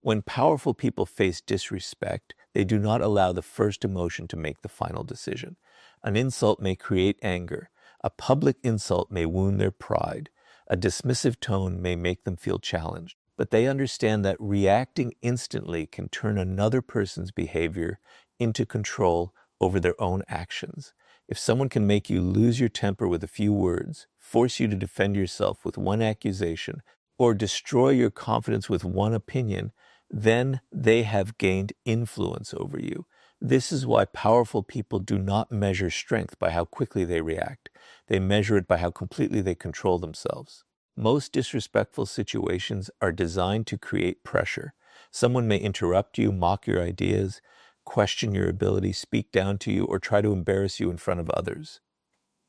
When powerful people face disrespect, they do not allow the first emotion to make the final decision. An insult may create anger. A public insult may wound their pride. A dismissive tone may make them feel challenged. But they understand that reacting instantly can turn another person's behavior into control over their own actions. If someone can make you lose your temper with a few words, force you to defend yourself with one accusation, or destroy your confidence with one opinion, then they have gained influence over you. This is why powerful people do not measure strength by how quickly they react. They measure it by how completely they control themselves. Most disrespectful situations are designed to create pressure. Someone may interrupt you, mock your ideas, question your ability, speak down to you, or try to embarrass you in front of others.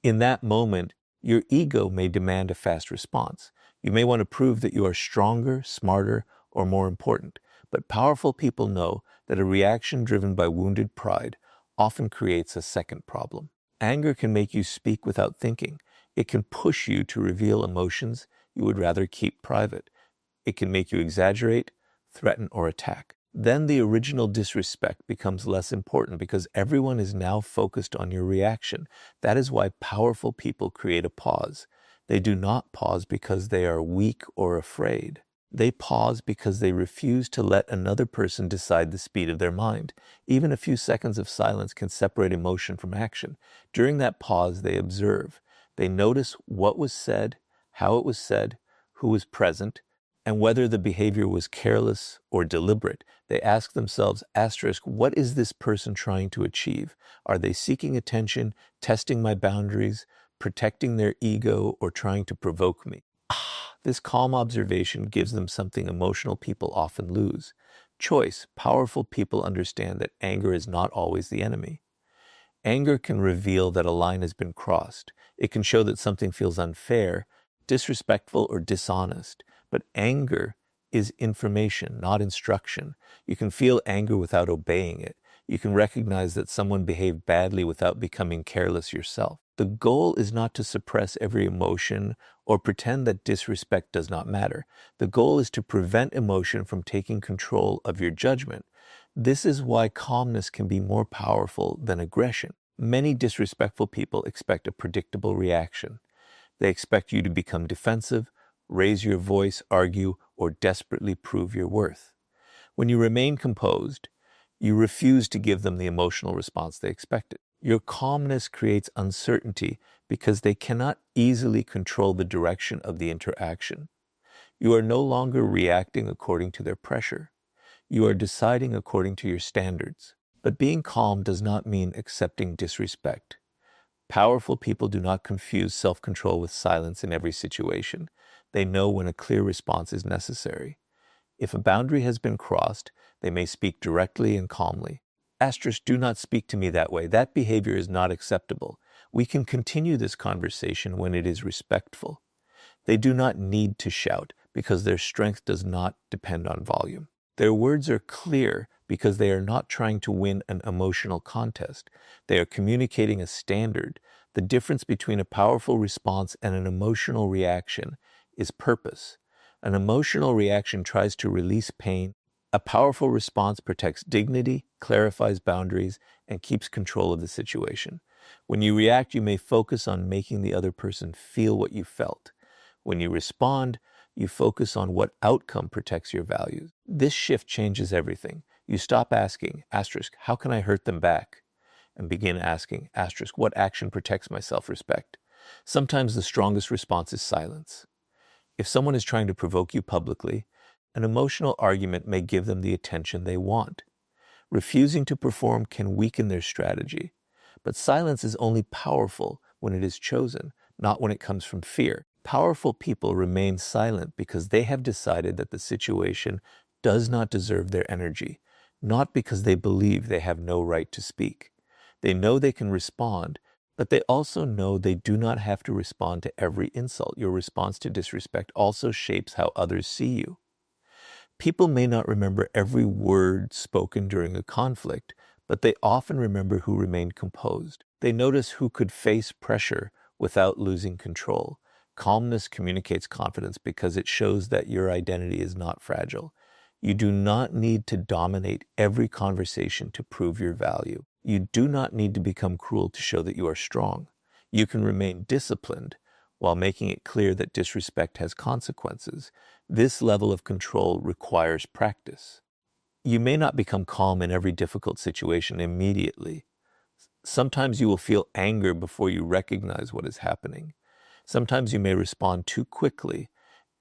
In that moment, your ego may demand a fast response. You may want to prove that you are stronger, smarter, or more important. But powerful people know that a reaction driven by wounded pride often creates a second problem. Anger can make you speak without thinking. It can push you to reveal emotions you would rather keep private. It can make you exaggerate, threaten, or attack. Then the original disrespect becomes less important because everyone is now focused on your reaction. That is why powerful people create a pause. They do not pause because they are weak or afraid. They pause because they refuse to let another person decide the speed of their mind. Even a few seconds of silence can separate emotion from action. During that pause, they observe. They notice what was said, how it was said, who was present, and whether the behavior was careless or deliberate. They ask themselves, what is this person trying to achieve? Are they seeking attention, testing my boundaries, protecting their ego, or trying to provoke me? This calm observation gives them something emotional people often lose. Choice. Powerful people understand that anger is not always the enemy. Anger can reveal that a line has been crossed. It can show that something feels unfair, disrespectful, or dishonest. But anger is information, not instruction. You can feel anger without obeying it. You can recognize that someone behaved badly without becoming careless yourself. The goal is not to suppress every emotion or pretend that disrespect does not matter. The goal is to prevent emotion from taking control of your judgment. This is why calmness can be more powerful than aggression. Many disrespectful people expect a predictable reaction. They expect you to become defensive, raise your voice, argue, or desperately prove your worth. When you remain composed, you refuse to give them the emotional response they expected. Your calmness creates uncertainty because they cannot easily control the direction of the interaction. You are no longer reacting according to their pressure. You are deciding according to your standards. But being calm does not mean accepting disrespect. Powerful people do not confuse self-control with silence in every situation. They know when a clear response is necessary. If a boundary has been crossed, they may speak directly and calmly. Do not speak to me that way. That behavior is not acceptable. We can continue this conversation when it is respectful. They do not need to shout because their strength does not depend on volume. Their words are clear because they are not trying to win an emotional contest. They are communicating a standard. The difference between a powerful response and an emotional reaction is purpose. An emotional reaction tries to release pain. A powerful response protects dignity, clarifies boundaries, and keeps control of the situation. When you react, you may focus on making the other person feel what you felt. When you respond, you focus on what outcome protects your values. This shift changes everything. You stop asking, how can I hurt them back? And begin asking, what action protects my self-respect? Sometimes the strongest response is silence. If someone is trying to provoke you publicly, an emotional argument may give them the attention they want. Refusing to perform can weaken their strategy. But silence is only powerful when it is chosen, not when it comes from fear. Powerful people remain silent because they have decided that the situation does not deserve their energy, not because they believe they have no right to speak. They know they can respond, but they also know they do not have to respond to every insult. Your response to disrespect also shapes how others see you. People may not remember every word spoken during a conflict, but they often remember who remained composed. They notice who could face pressure without losing control. Calmness communicates confidence because it shows that your identity is not fragile. You do not need to dominate every conversation to prove your value. You do not need to become cruel to show that you are strong. You can remain disciplined while making it clear that disrespect has consequences. This level of control requires practice. You may not become calm in every difficult situation immediately. Sometimes you will feel anger before you recognize what is happening. Sometimes you may respond too quickly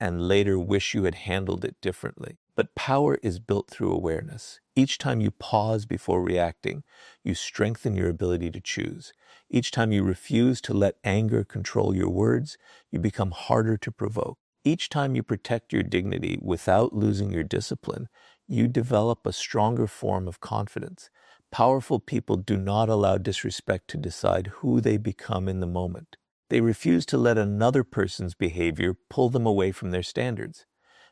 and later wish you had handled it differently. But power is built through awareness. Each time you pause before reacting, you strengthen your ability to choose. Each time you refuse to let anger control your words, you become harder to provoke. Each time you protect your dignity without losing your discipline, you develop a stronger form of confidence. Powerful people do not allow disrespect to decide who they become in the moment. They refuse to let another person's behavior pull them away from their standards.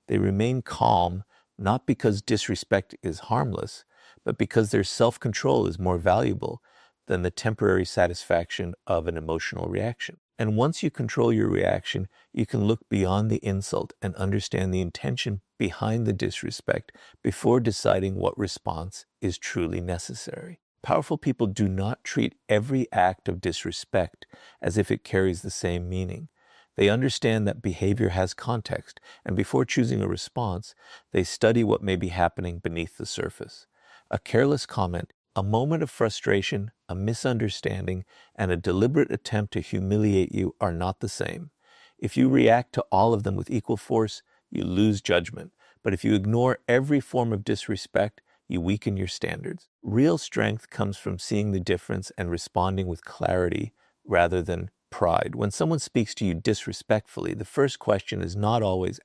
They remain calm not because disrespect is harmless, but because their self-control is more valuable than the temporary satisfaction of an emotional reaction. And once you control your reaction, you can look beyond the insult and understand the intention behind the disrespect before deciding what response is truly necessary. Powerful people do not treat every act of disrespect as if it carries the same meaning. They understand that behavior has context, and before choosing a response, they study what may be happening beneath the surface. A careless comment, a moment of frustration, a misunderstanding, and a deliberate attempt to humiliate you are not the same. If you react to all of them with equal force, you lose judgment. But if you ignore every form of disrespect, you weaken your standards. Real strength comes from seeing the difference and responding with clarity rather than pride. When someone speaks to you disrespectfully, the first question is not always,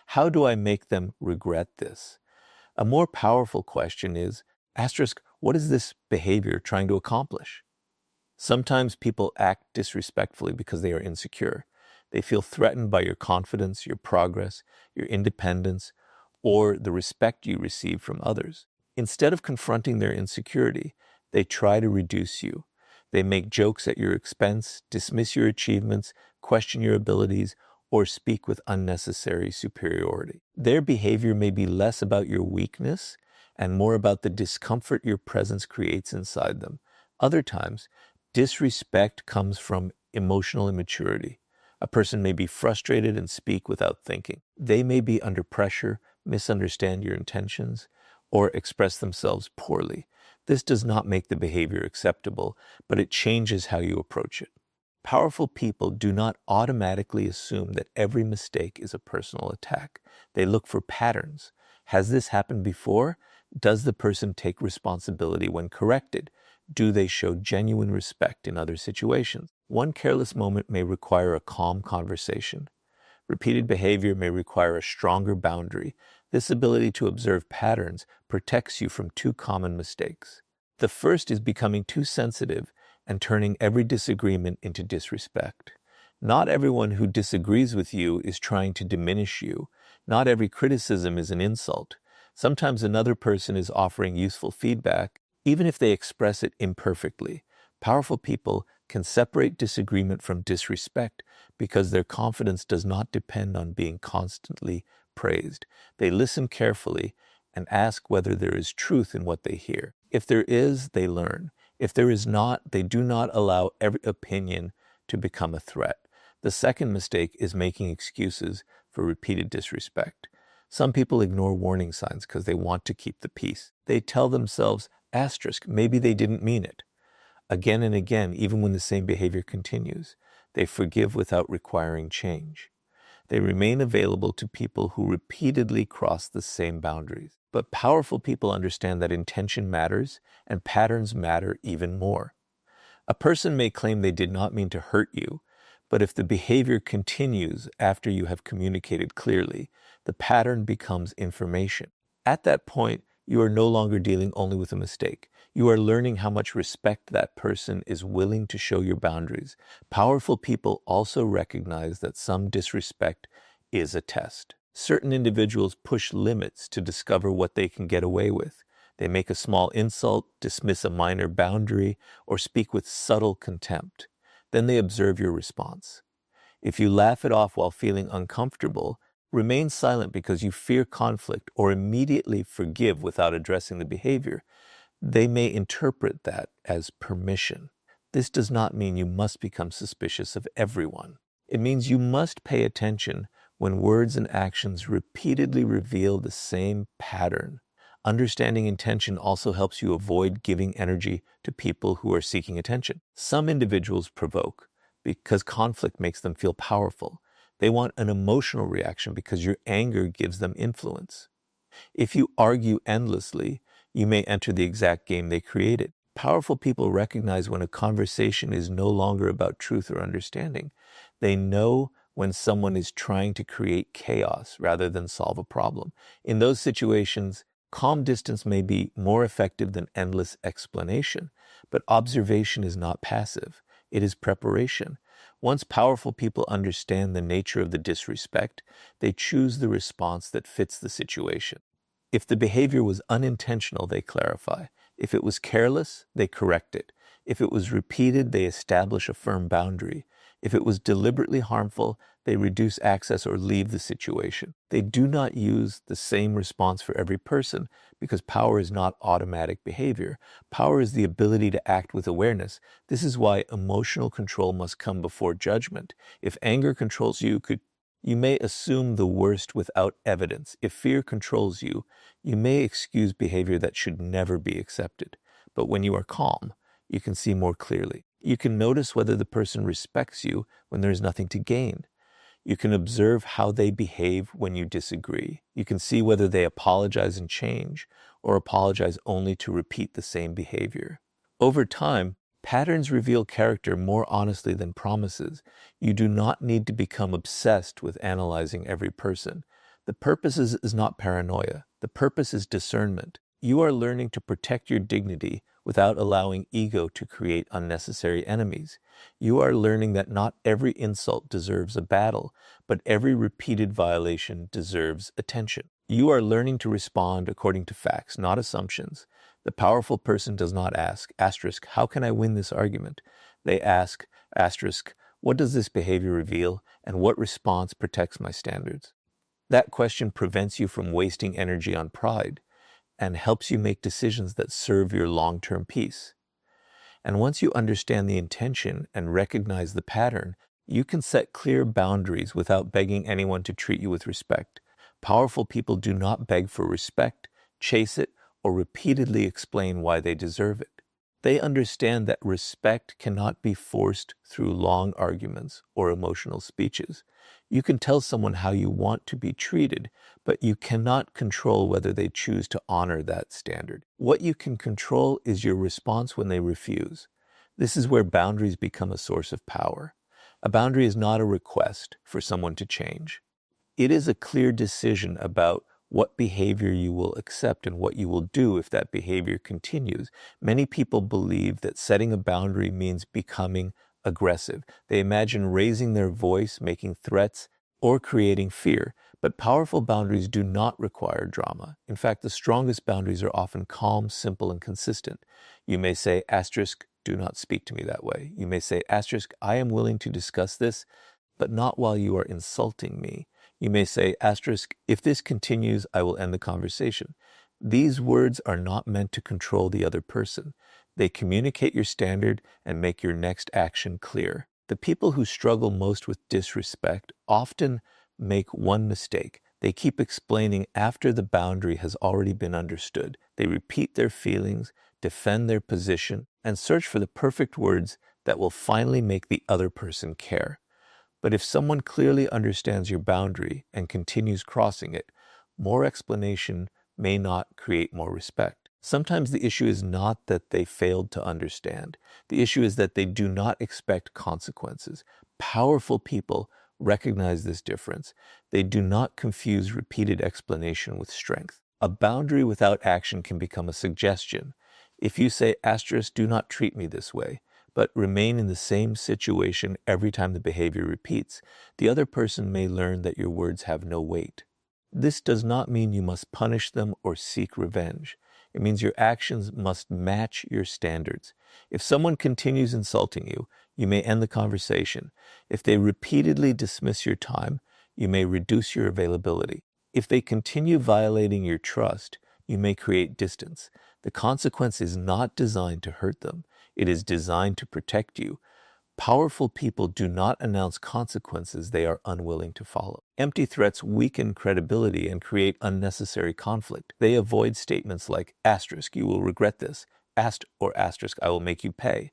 how do I make them regret this? A more powerful question is, what is this behavior trying to accomplish? Sometimes people act disrespectfully because they are insecure. They feel threatened by your confidence, your progress, your independence, or the respect you receive from others. Instead of confronting their insecurity, they try to reduce you. They make jokes at your expense, dismiss your achievements, question your abilities, or speak with unnecessary superiority. Their behavior may be less about your weakness and more about the discomfort your presence creates inside them. Other times, disrespect comes from emotional immaturity. A person may be frustrated and speak without thinking. They may be under pressure, misunderstand your intentions, or express themselves poorly. This does not make the behavior acceptable, but it changes how you approach it. Powerful people do not automatically assume that every mistake is a personal attack. They look for patterns. Has this happened before? Does the person take responsibility when corrected? Do they show genuine respect in other situations? One careless moment may require a calm conversation. Repeated behavior may require a stronger boundary. This ability to observe patterns protects you from two common mistakes. The first is becoming too sensitive and turning every disagreement into disrespect. Not everyone who disagrees with you is trying to diminish you. Not every criticism is an insult. Sometimes another person is offering useful feedback, even if they express it imperfectly. Powerful people can separate disagreement from disrespect because their confidence does not depend on being constantly praised. They listen carefully and ask whether there is truth in what they hear. If there is, they learn. If there is not, they do not allow every opinion to become a threat. The second mistake is making excuses for repeated disrespect. Some people ignore warning signs because they want to keep the peace. They tell themselves, maybe they didn't mean it. Again and again, even when the same behavior continues, they forgive without requiring change. They remain available to people who repeatedly cross the same boundaries. But powerful people understand that intention matters and patterns matter even more. A person may claim they did not mean to hurt you, but if the behavior continues after you have communicated clearly, the pattern becomes information. At that point, you are no longer dealing only with a mistake. You are learning how much respect that person is willing to show your boundaries. Powerful people also recognize that some disrespect is a test. Certain individuals push limits to discover what they can get away with. They make a small insult, dismiss a minor boundary, or speak with subtle contempt. Then they observe your response. If you laugh it off while feeling uncomfortable, remain silent because you fear conflict, or immediately forgive without addressing the behavior, they may interpret that as permission. This does not mean you must become suspicious of everyone. It means you must pay attention when words and actions repeatedly reveal the same pattern. Understanding intention also helps you avoid giving energy to people who are seeking attention. Some individuals provoke because conflict makes them feel powerful. They want an emotional reaction because your anger gives them influence. If you argue endlessly, you may enter the exact game they created. Powerful people recognize when a conversation is no longer about truth or understanding. They know when someone is trying to create chaos rather than solve a problem. In those situations, calm distance may be more effective than endless explanation, but observation is not passive. It is preparation. Once powerful people understand the nature of the disrespect, they choose the response that fits the situation. If the behavior was unintentional, they clarify. If it was careless, they correct it. If it was repeated, they establish a firm boundary. If it was deliberately harmful, they reduce access or leave the situation. They do not use the same response for every person because power is not automatic behavior. Power is the ability to act with awareness. This is why emotional control must come before judgment. If anger controls you, you may assume the worst without evidence. If fear controls you, you may excuse behavior that should never be accepted. But when you are calm, you can see more clearly. You can notice whether the person respects you when there is nothing to gain. You can observe how they behave when you disagree. You can see whether they apologize and change, or apologize only to repeat the same behavior. Over time, patterns reveal character more honestly than promises. You do not need to become obsessed with analyzing every person. The purpose is not paranoia. The purpose is discernment. You are learning to protect your dignity without allowing ego to create unnecessary enemies. You are learning that not every insult deserves a battle, but every repeated violation deserves attention. You are learning to respond according to facts, not assumptions. The powerful person does not ask, asterisk, how can I win this argument? They ask, asterisk, what does this behavior reveal, and what response protects my standards? That question prevents you from wasting energy on pride and helps you make decisions that serve your long-term peace. And once you understand the intention and recognize the pattern, you can set clear boundaries without begging anyone to treat you with respect. Powerful people do not beg for respect, chase it, or repeatedly explain why they deserve it. They understand that respect cannot be forced through long arguments or emotional speeches. You can tell someone how you want to be treated, but you cannot control whether they choose to honor that standard. What you can control is your response when they refuse. This is where boundaries become a source of power. A boundary is not a request for someone to change. It is a clear decision about what behavior you will accept and what you will do if that behavior continues. Many people believe that setting a boundary means becoming aggressive. They imagine raising their voice, making threats, or creating fear. But powerful boundaries do not require drama. In fact, the strongest boundaries are often calm, simple, and consistent. You may say, asterisk, do not speak to me that way. You may say, asterisk, I am willing to discuss this, but not while you are insulting me. You may say, asterisk, if this continues, I will end the conversation. These words are not meant to control the other person. They communicate your standard and make your next action clear. The people who struggle most with disrespect often make one mistake. They keep explaining after the boundary has already been understood. They repeat their feelings, defend their position, and search for the perfect words that will finally make the other person care. But if someone clearly understands your boundary and continues crossing it, more explanation may not create more respect. Sometimes the issue is not that they failed to understand. The issue is that they do not expect consequences. Powerful people recognize this difference. They do not confuse repeated explanation with strength. A boundary without action can become a suggestion. If you say, asterisk, do not treat me this way, but remain in the same situation every time the behavior repeats, the other person may learn that your words have no weight. This does not mean you must punish them or seek revenge. It means your actions must match your standards. If someone continues insulting you, you may end the conversation. If they repeatedly dismiss your time, you may reduce your availability. If they continue violating your trust, you may create distance. The consequence is not designed to hurt them. It is designed to protect you. Powerful people do not announce consequences they are unwilling to follow. Empty threats weaken credibility and create unnecessary conflict. They avoid statements like, asterisk, you will regret this, or asterisk, I will make you pay.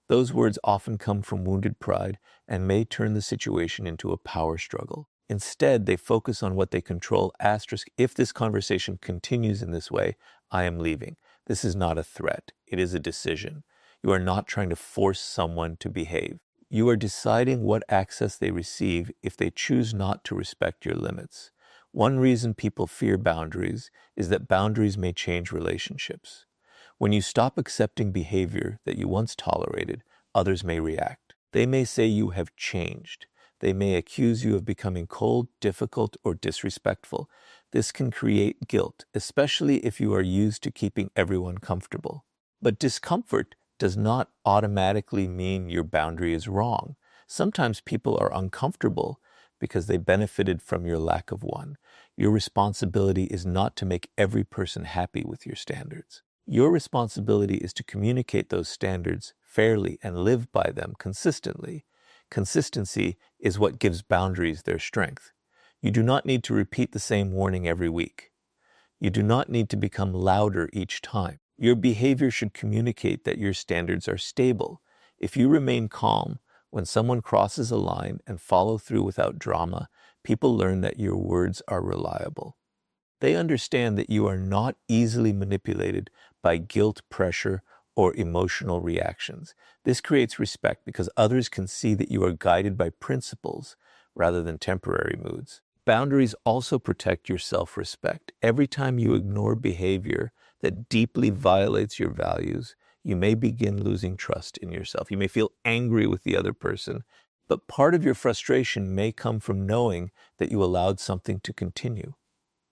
Those words often come from wounded pride and may turn the situation into a power struggle. Instead, they focus on what they control, asterisk, if this conversation continues in this way, I am leaving. This is not a threat. It is a decision. You are not trying to force someone to behave. You are deciding what access they receive if they choose not to respect your limits. One reason people fear boundaries is that boundaries may change relationships. When you stop accepting behavior that you once tolerated, others may react. They may say you have changed. They may accuse you of becoming cold, difficult, or disrespectful. This can create guilt, especially if you are used to keeping everyone comfortable. But discomfort does not automatically mean your boundary is wrong. Sometimes people are uncomfortable because they benefited from your lack of one. Your responsibility is not to make every person happy with your standards. Your responsibility is to communicate those standards fairly and live by them consistently. Consistency is what gives boundaries their strength. You do not need to repeat the same warning every week. You do not need to become louder each time. Your behavior should communicate that your standards are stable. If you remain calm when someone crosses a line and follow through without drama, people learn that your words are reliable. They understand that you are not easily manipulated by guilt, pressure, or emotional reactions. This creates respect because others can see that you are guided by principles rather than temporary moods. Boundaries also protect your self-respect. Every time you ignore behavior that deeply violates your values, you may begin losing trust in yourself. You may feel angry with the other person, but part of your frustration may come from knowing that you allowed something to continue.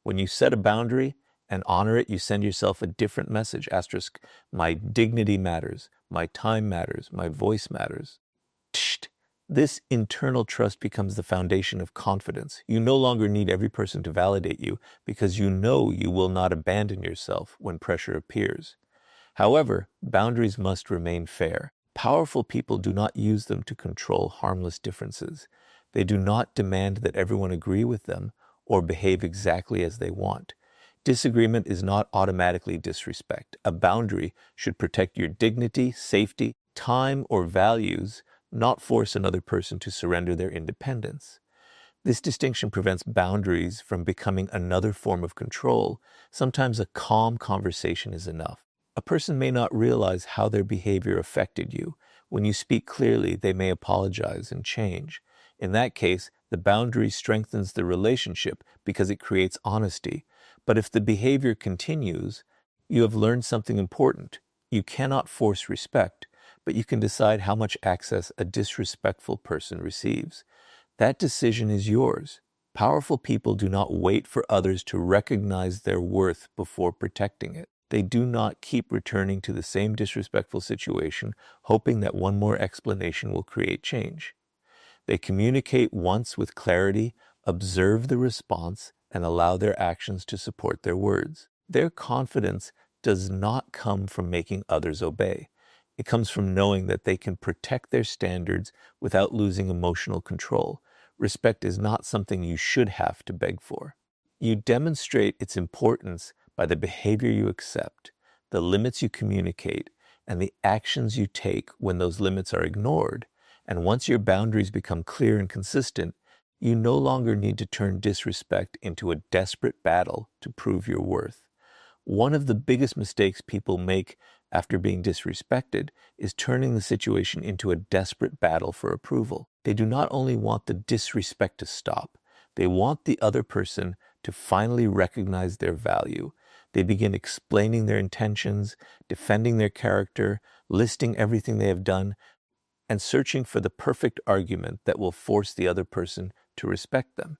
When you set a boundary and honor it, you send yourself a different message. Asterisk, my dignity matters, my time matters, my voice matters. This internal trust becomes the foundation of confidence. You no longer need every person to validate you because you know you will not abandon yourself when pressure appears. However, boundaries must remain fair. Powerful people do not use them to control harmless differences. They do not demand that everyone agree with them or behave exactly as they want. Disagreement is not automatically disrespect. A boundary should protect your dignity, safety, time, or values, not force another person to surrender their independence. This distinction prevents boundaries from becoming another form of control. Sometimes a calm conversation is enough. A person may not realize how their behavior affected you. When you speak clearly, they may apologize and change. In that case, the boundary strengthens the relationship because it creates honesty. But if the behavior continues, you have learned something important. You cannot force respect, but you can decide how much access a disrespectful person receives. That decision is yours. Powerful people do not wait for others to recognize their worth before protecting it. They do not keep returning to the same disrespectful situation, hoping that one more explanation will create change. They communicate once with clarity, observe the response, and allow their actions to support their words. Their confidence does not come from making others obey. It comes from knowing that they can protect their standards without losing emotional control. Respect is not something you should have to beg for. You demonstrate its importance by the behavior you accept, the limits you communicate, and the actions you take when those limits are ignored. And once your boundaries become clear and consistent, you no longer need to turn disrespect into a desperate battle to prove your worth. One of the biggest mistakes people make after being disrespected is turning the situation into a desperate battle for approval. They do not only want the disrespect to stop, they want the other person to finally recognize their value. They begin explaining their intentions, defending their character, listing everything they have done, and searching for the perfect argument that will force the other person to respect them.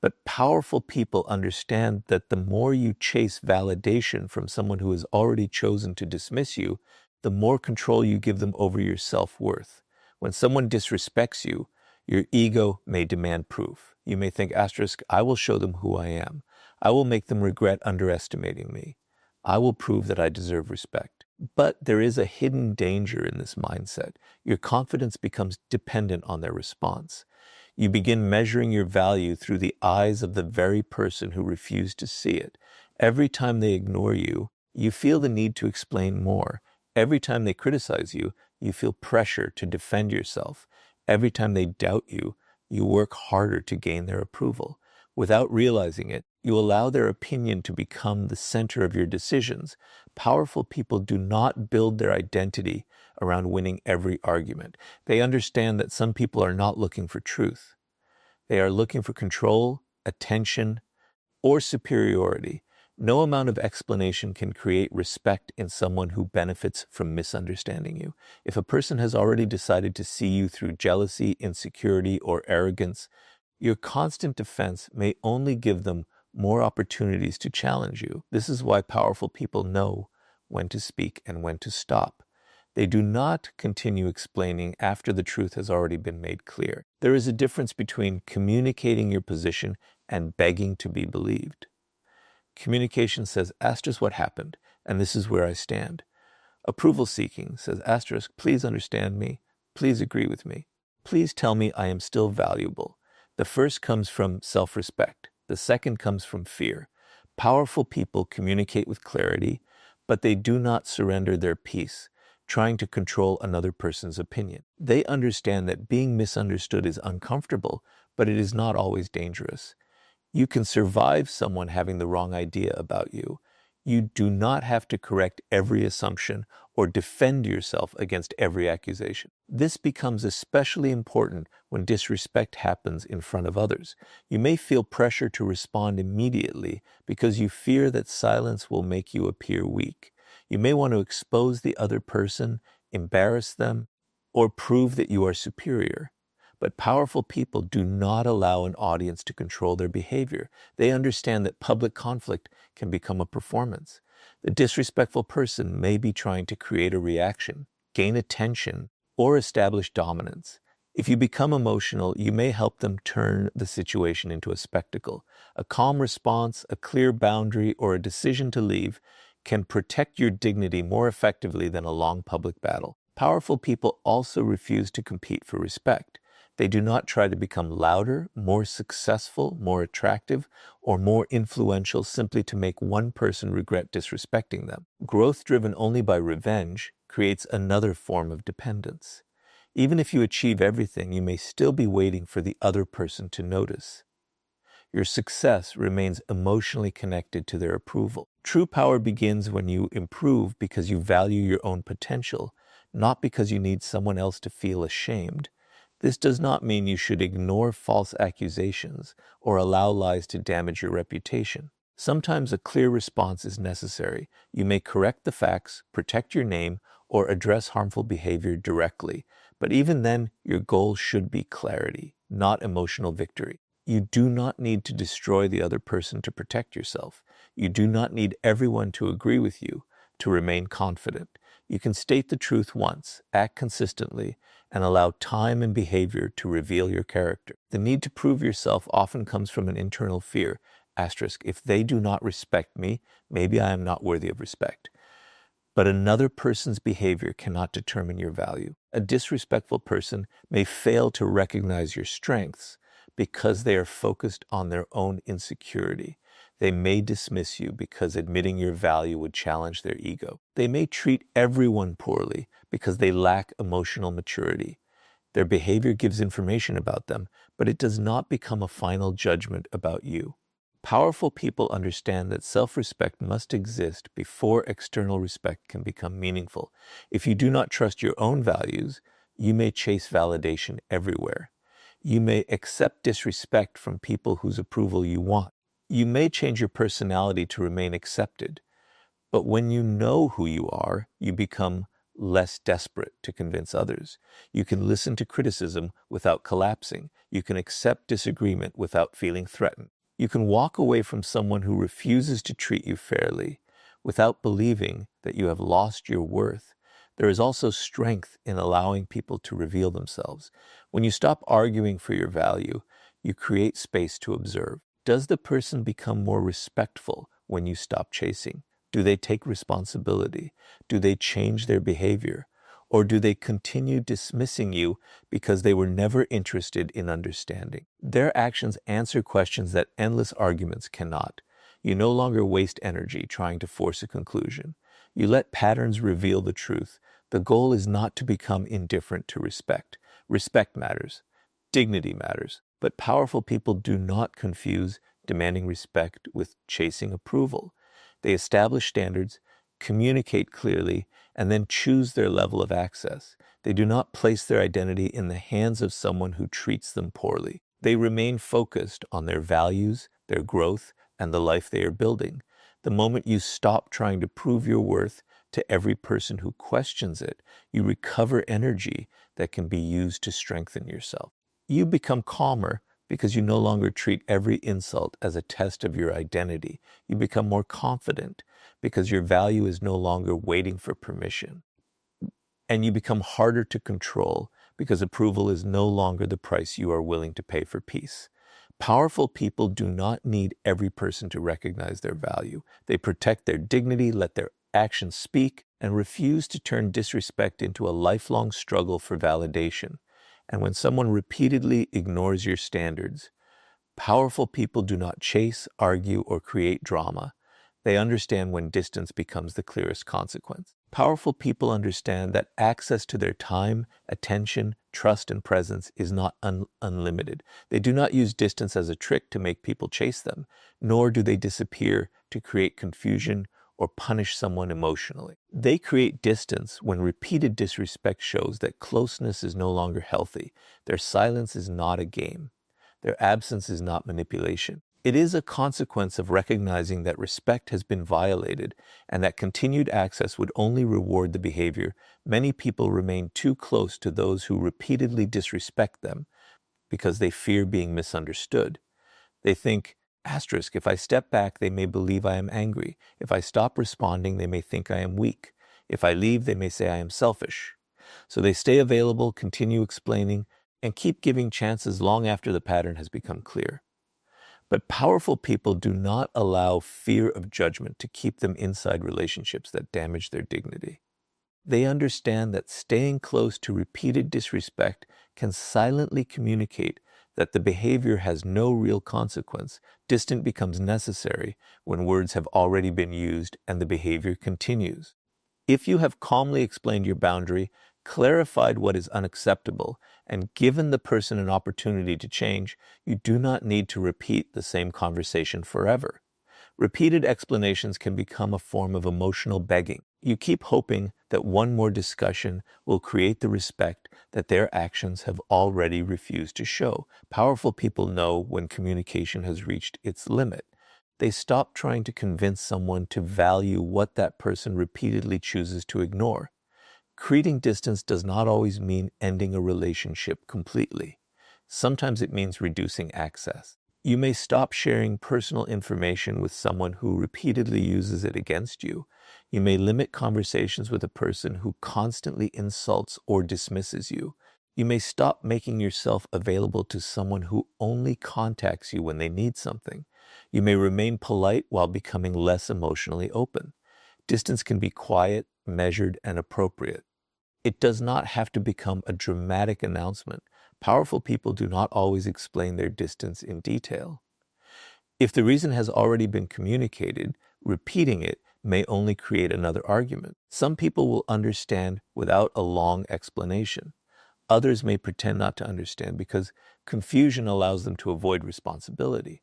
But powerful people understand that the more you chase validation from someone who has already chosen to dismiss you, the more control you give them over your self-worth. When someone disrespects you, Your ego may demand proof. You may think, asterisk, I will show them who I am. I will make them regret underestimating me. I will prove that I deserve respect. But there is a hidden danger in this mindset. Your confidence becomes dependent on their response. You begin measuring your value through the eyes of the very person who refused to see it. Every time they ignore you, you feel the need to explain more. Every time they criticize you, you feel pressure to defend yourself. Every time they doubt you, you work harder to gain their approval. Without realizing it, you allow their opinion to become the center of your decisions. Powerful people do not build their identity around winning every argument. They understand that some people are not looking for truth. They are looking for control, attention, or superiority. No amount of explanation can create respect in someone who benefits from misunderstanding you. If a person has already decided to see you through jealousy, insecurity, or arrogance, your constant defense may only give them more opportunities to challenge you. This is why powerful people know when to speak and when to stop. They do not continue explaining after the truth has already been made clear. There is a difference between communicating your position and begging to be believed. Communication says, asterisk, what happened, and this is where I stand. Approval seeking says, asterisk, please understand me, please agree with me, please tell me I am still valuable. The first comes from self-respect. The second comes from fear. Powerful people communicate with clarity, but they do not surrender their peace, trying to control another person's opinion. They understand that being misunderstood is uncomfortable, but it is not always dangerous. You can survive someone having the wrong idea about you. You do not have to correct every assumption or defend yourself against every accusation. This becomes especially important when disrespect happens in front of others. You may feel pressure to respond immediately because you fear that silence will make you appear weak. You may want to expose the other person, embarrass them, or prove that you are superior. But powerful people do not allow an audience to control their behavior. They understand that public conflict can become a performance. The disrespectful person may be trying to create a reaction, gain attention, or establish dominance. If you become emotional, you may help them turn the situation into a spectacle. A calm response, a clear boundary, or a decision to leave can protect your dignity more effectively than a long public battle. Powerful people also refuse to compete for respect. They do not try to become louder, more successful, more attractive, or more influential simply to make one person regret disrespecting them. Growth driven only by revenge creates another form of dependence. Even if you achieve everything, you may still be waiting for the other person to notice. Your success remains emotionally connected to their approval. True power begins when you improve because you value your own potential, not because you need someone else to feel ashamed. This does not mean you should ignore false accusations or allow lies to damage your reputation. Sometimes a clear response is necessary. You may correct the facts, protect your name, or address harmful behavior directly. But even then, your goal should be clarity, not emotional victory. You do not need to destroy the other person to protect yourself. You do not need everyone to agree with you to remain confident. You can state the truth once, act consistently, and allow time and behavior to reveal your character. The need to prove yourself often comes from an internal fear. Asterisk, if they do not respect me, maybe I am not worthy of respect. But another person's behavior cannot determine your value. A disrespectful person may fail to recognize your strengths because they are focused on their own insecurity. They may dismiss you because admitting your value would challenge their ego. They may treat everyone poorly because they lack emotional maturity. Their behavior gives information about them, but it does not become a final judgment about you. Powerful people understand that self-respect must exist before external respect can become meaningful. If you do not trust your own values, you may chase validation everywhere. You may accept disrespect from people whose approval you want. You may change your personality to remain accepted. But when you know who you are, you become less desperate to convince others. You can listen to criticism without collapsing. You can accept disagreement without feeling threatened. You can walk away from someone who refuses to treat you fairly without believing that you have lost your worth. There is also strength in allowing people to reveal themselves. When you stop arguing for your value, you create space to observe. Does the person become more respectful when you stop chasing? Do they take responsibility? Do they change their behavior? Or do they continue dismissing you because they were never interested in understanding? Their actions answer questions that endless arguments cannot. You no longer waste energy trying to force a conclusion. You let patterns reveal the truth. The goal is not to become indifferent to respect. Respect matters. Dignity matters. But powerful people do not confuse demanding respect with chasing approval. They establish standards, communicate clearly, and then choose their level of access. They do not place their identity in the hands of someone who treats them poorly. They remain focused on their values, their growth, and the life they are building. The moment you stop trying to prove your worth to every person who questions it, you recover energy that can be used to strengthen yourself. You become calmer because you no longer treat every insult as a test of your identity. You become more confident because your value is no longer waiting for permission. And you become harder to control because approval is no longer the price you are willing to pay for peace. Powerful people do not need every person to recognize their value. They protect their dignity, let their actions speak, and refuse to turn disrespect into a lifelong struggle for validation. And when someone repeatedly ignores your standards, powerful people do not chase, argue, or create drama. They understand when distance becomes the clearest consequence. Powerful people understand that access to their time, attention, trust, and presence is not unlimited. They do not use distance as a trick to make people chase them, nor do they disappear to create confusion or punish someone emotionally. They create distance when repeated disrespect shows that closeness is no longer healthy. Their silence is not a game. Their absence is not manipulation. It is a consequence of recognizing that respect has been violated and that continued access would only reward the behavior. Many people remain too close to those who repeatedly disrespect them because they fear being misunderstood. They think, asterisk, if I step back, they may believe I am angry. If I stop responding, they may think I am weak. If I leave, they may say I am selfish. So they stay available, continue explaining, and keep giving chances long after the pattern has become clear. But powerful people do not allow fear of judgment to keep them inside relationships that damage their dignity. They understand that staying close to repeated disrespect can silently communicate that the behavior has no real consequence. Distance becomes necessary when words have already been used and the behavior continues. If you have calmly explained your boundary, clarified what is unacceptable, and given the person an opportunity to change, you do not need to repeat the same conversation forever. Repeated explanations can become a form of emotional begging. You keep hoping that one more discussion will create the respect that their actions have already refused to show. Powerful people know when communication has reached its limit. They stop trying to convince someone to value what that person repeatedly chooses to ignore. Creating distance does not always mean ending a relationship completely. Sometimes it means reducing access. You may stop sharing personal information with someone who repeatedly uses it against you. You may limit conversations with a person who constantly insults or dismisses you. You may stop making yourself available to someone who only contacts you when they need something. You may remain polite while becoming less emotionally open. Distance can be quiet, measured, and appropriate. It does not have to become a dramatic announcement. Powerful people do not always explain their distance in detail. If the reason has already been communicated, repeating it may only create another argument. Some people will understand without a long explanation. Others may pretend not to understand because confusion allows them to avoid responsibility.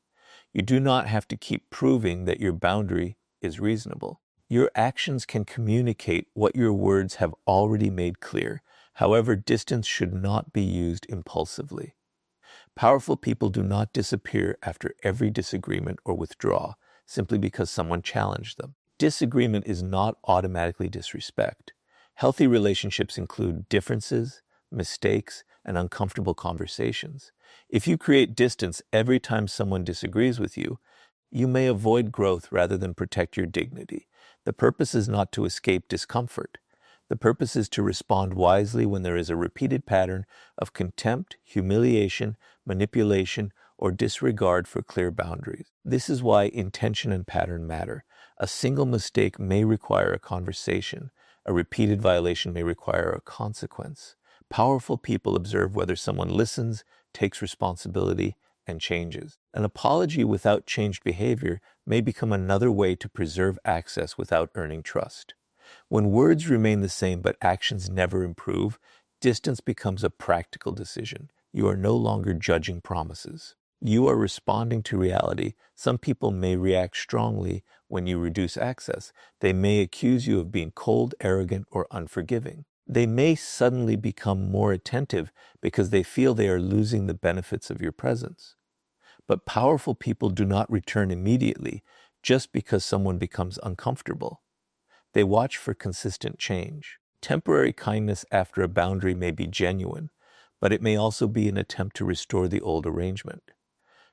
You do not have to keep proving that your boundary is reasonable. Your actions can communicate what your words have already made clear. However, distance should not be used impulsively. Powerful people do not disappear after every disagreement or withdraw simply because someone challenged them. Disagreement is not automatically disrespect. Healthy relationships include differences, mistakes, and uncomfortable conversations. If you create distance every time someone disagrees with you, you may avoid growth rather than protect your dignity. The purpose is not to escape discomfort. The purpose is to respond wisely when there is a repeated pattern of contempt, humiliation, manipulation, or disregard for clear boundaries. This is why intention and pattern matter. A single mistake may require a conversation. A repeated violation may require a consequence. Powerful people observe whether someone listens, takes responsibility, and changes. An apology without changed behavior may become another way to preserve access without earning trust. When words remain the same but actions never improve, distance becomes a practical decision. You are no longer judging promises. You are responding to reality. Some people may react strongly when you reduce access. They may accuse you of being cold, arrogant, or unforgiving. They may suddenly become more attentive because they feel they are losing the benefits of your presence. But powerful people do not return immediately just because someone becomes uncomfortable. They watch for consistent change. Temporary kindness after a boundary may be genuine, but it may also be an attempt to restore the old arrangement.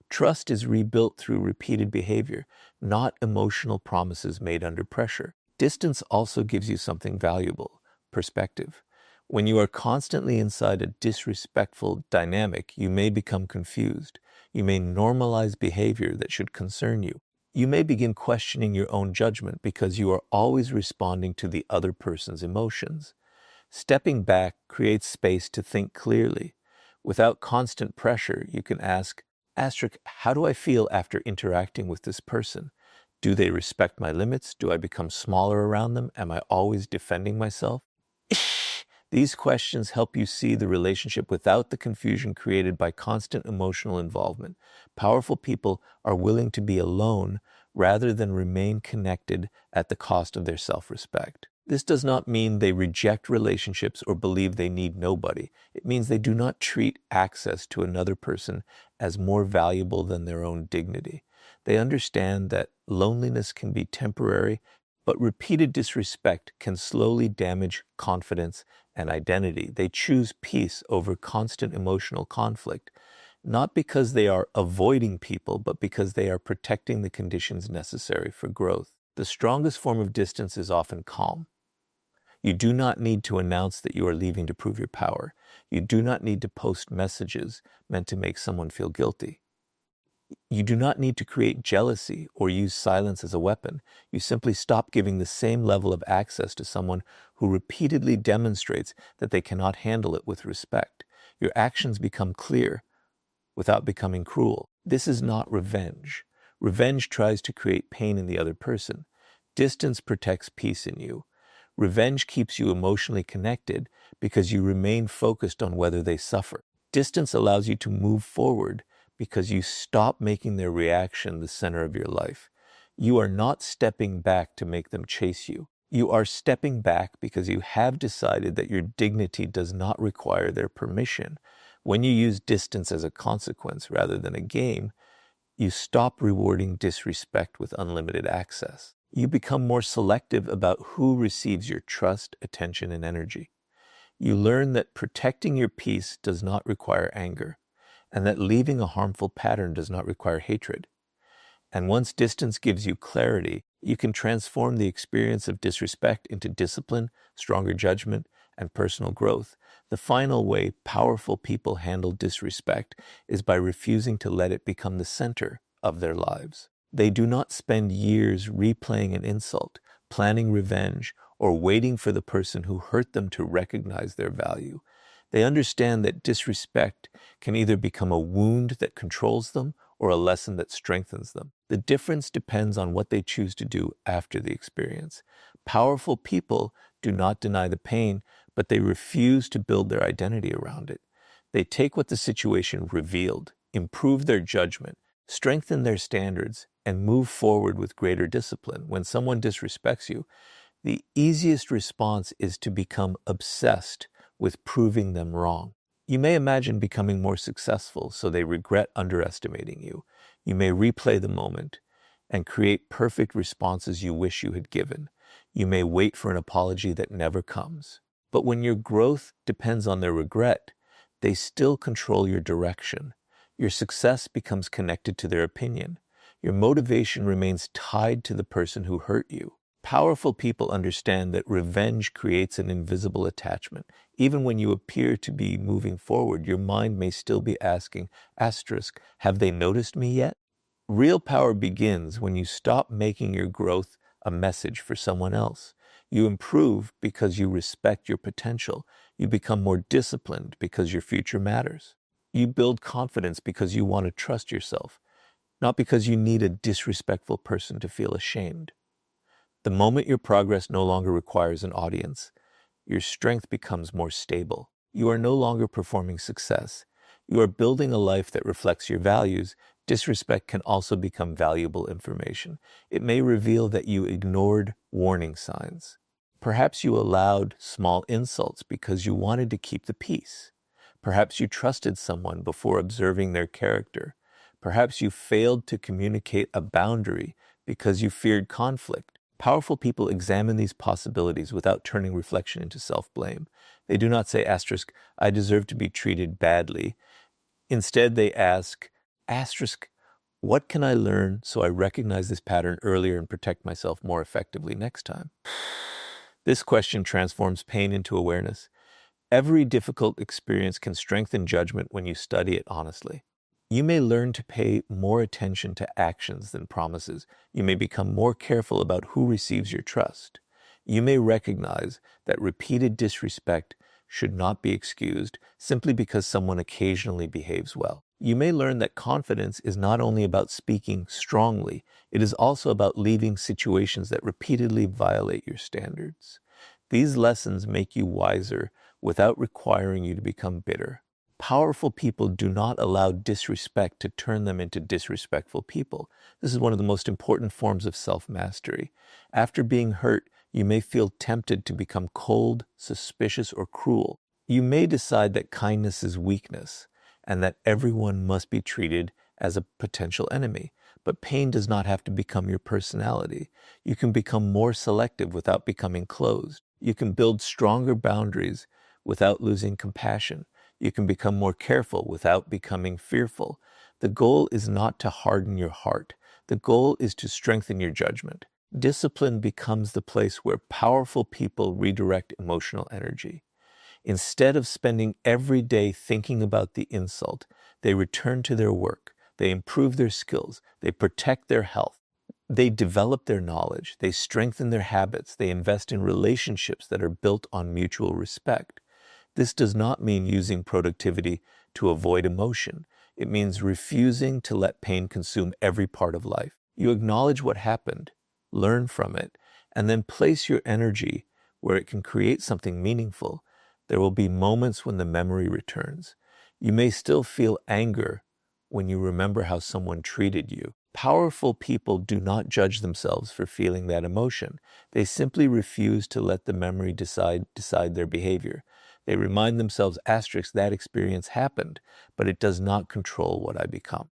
Trust is rebuilt through repeated behavior, not emotional promises made under pressure. Distance also gives you something valuable: perspective. When you are constantly inside a disrespectful dynamic, you may become confused. You may normalize behavior that should concern you. You may begin questioning your own judgment because you are always responding to the other person's emotions. Stepping back creates space to think clearly. Without constant pressure, you can ask, how do I feel after interacting with this person? Do they respect my limits? Do I become smaller around them? Am I always defending myself? These questions help you see the relationship without the confusion created by constant emotional involvement. Powerful people are willing to be alone rather than remain connected at the cost of their self-respect. This does not mean they reject relationships or believe they need nobody. It means they do not treat access to another person as more valuable than their own dignity. They understand that loneliness can be temporary, but repeated disrespect can slowly damage confidence and identity. They choose peace over constant emotional conflict, not because they are avoiding people, but because they are protecting the conditions necessary for growth. The strongest form of distance is often calm. You do not need to announce that you are leaving to prove your power. You do not need to post messages meant to make someone feel guilty. You do not need to create jealousy or use silence as a weapon. You simply stop giving the same level of access to someone who repeatedly demonstrates that they cannot handle it with respect. Your actions become clear without becoming cruel. This is not revenge. Revenge tries to create pain in the other person. Distance protects peace in you. Revenge keeps you emotionally connected because you remain focused on whether they suffer. Distance allows you to move forward because you stop making their reaction the center of your life. You are not stepping back to make them chase you. You are stepping back because you have decided that your dignity does not require their permission. When you use distance as a consequence rather than a game, you stop rewarding disrespect with unlimited access. You become more selective about who receives your trust, attention, and energy. You learn that protecting your peace does not require anger, and that leaving a harmful pattern does not require hatred. And once distance gives you clarity, you can transform the experience of disrespect into discipline, stronger judgment, and personal growth. The final way powerful people handle disrespect is by refusing to let it become the center of their lives. They do not spend years replaying an insult, planning revenge, or waiting for the person who hurt them to recognize their value. They understand that disrespect can either become a wound that controls them or a lesson that strengthens them. The difference depends on what they choose to do after the experience. Powerful people do not deny the pain, but they refuse to build their identity around it. They take what the situation revealed, improve their judgment, strengthen their standards, and move forward with greater discipline. When someone disrespects you, the easiest response is to become obsessed with proving them wrong. You may imagine becoming more successful so they regret underestimating you. You may replay the moment and create perfect responses you wish you had given. You may wait for an apology that never comes. But when your growth depends on their regret, they still control your direction. Your success becomes connected to their opinion. Your motivation remains tied to the person who hurt you. Powerful people understand that revenge creates an invisible attachment. Even when you appear to be moving forward, your mind may still be asking, asterisk, have they noticed me yet? Real power begins when you stop making your growth a message for someone else. You improve because you respect your potential. You become more disciplined because your future matters. You build confidence because you want to trust yourself, not because you need a disrespectful person to feel ashamed. The moment your progress no longer requires an audience, your strength becomes more stable. You are no longer performing success. You are building a life that reflects your values. Disrespect can also become valuable information. It may reveal that you ignored warning signs. Perhaps you allowed small insults because you wanted to keep the peace. Perhaps you trusted someone before observing their character. Perhaps you failed to communicate a boundary because you feared conflict. Powerful people examine these possibilities without turning reflection into self-blame. They do not say, asterisk, I deserve to be treated badly. Instead, they ask, asterisk, what can I learn so I recognize this pattern earlier and protect myself more effectively next time? This question transforms pain into awareness. Every difficult experience can strengthen judgment when you study it honestly. You may learn to pay more attention to actions than promises. You may become more careful about who receives your trust. You may recognize that repeated disrespect should not be excused simply because someone occasionally behaves well. You may learn that confidence is not only about speaking strongly, it is also about leaving situations that repeatedly violate your standards. These lessons make you wiser without requiring you to become bitter. Powerful people do not allow disrespect to turn them into disrespectful people. This is one of the most important forms of self-mastery. After being hurt, you may feel tempted to become cold, suspicious, or cruel. You may decide that kindness is weakness and that everyone must be treated as a potential enemy. But pain does not have to become your personality. You can become more selective without becoming closed. You can build stronger boundaries without losing compassion. You can become more careful without becoming fearful. The goal is not to harden your heart. The goal is to strengthen your judgment. Discipline becomes the place where powerful people redirect emotional energy. Instead of spending every day thinking about the insult, they return to their work. They improve their skills. They protect their health. They develop their knowledge. They strengthen their habits. They invest in relationships that are built on mutual respect. This does not mean using productivity to avoid emotion. It means refusing to let pain consume every part of life. You acknowledge what happened, learn from it, and then place your energy where it can create something meaningful. There will be moments when the memory returns. You may still feel anger when you remember how someone treated you. Powerful people do not judge themselves for feeling that emotion. They simply refuse to let the memory decide their behavior. They remind themselves, asterisk, that experience happened, but it does not control what I become.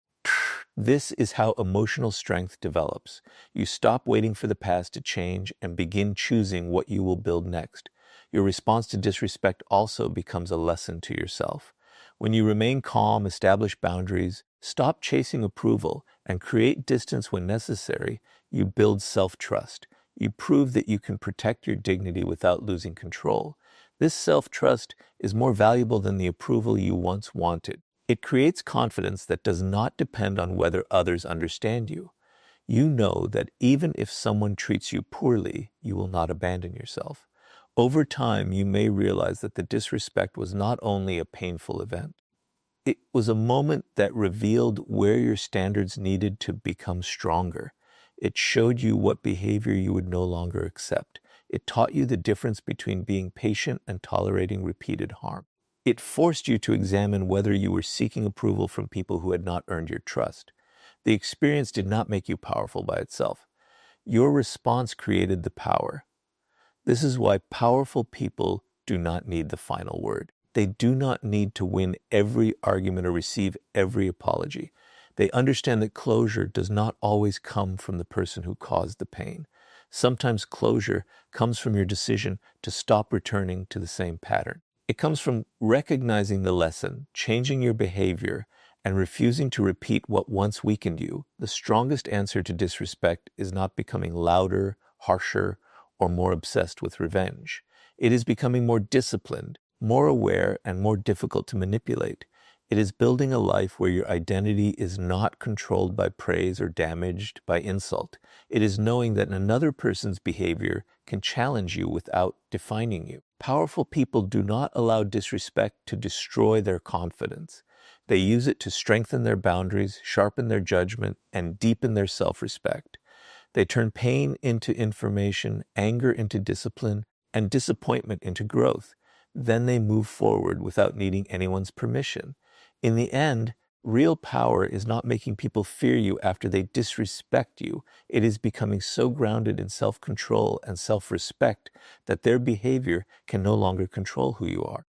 This is how emotional strength develops. You stop waiting for the past to change and begin choosing what you will build next. Your response to disrespect also becomes a lesson to yourself. When you remain calm, establish boundaries, stop chasing approval, and create distance when necessary, you build self-trust. You prove that you can protect your dignity without losing control. This self-trust is more valuable than the approval you once wanted. It creates confidence that does not depend on whether others understand you. You know that even if someone treats you poorly, you will not abandon yourself. Over time, you may realize that the disrespect was not only a painful event. It was a moment that revealed where your standards needed to become stronger. It showed you what behavior you would no longer accept. It taught you the difference between being patient and tolerating repeated harm. It forced you to examine whether you were seeking approval from people who had not earned your trust. The experience did not make you powerful by itself. Your response created the power. This is why powerful people do not need the final word. They do not need to win every argument or receive every apology. They understand that closure does not always come from the person who caused the pain. Sometimes closure comes from your decision to stop returning to the same pattern. It comes from recognizing the lesson, changing your behavior, and refusing to repeat what once weakened you. The strongest answer to disrespect is not becoming louder, harsher, or more obsessed with revenge. It is becoming more disciplined, more aware, and more difficult to manipulate. It is building a life where your identity is not controlled by praise or damaged by insult. It is knowing that another person's behavior can challenge you without defining you. Powerful people do not allow disrespect to destroy their confidence. They use it to strengthen their boundaries, sharpen their judgment, and deepen their self-respect. They turn pain into information, anger into discipline, and disappointment into growth. Then they move forward without needing anyone's permission. In the end, real power is not making people fear you after they disrespect you. It is becoming so grounded in self-control and self-respect that their behavior can no longer control who you are.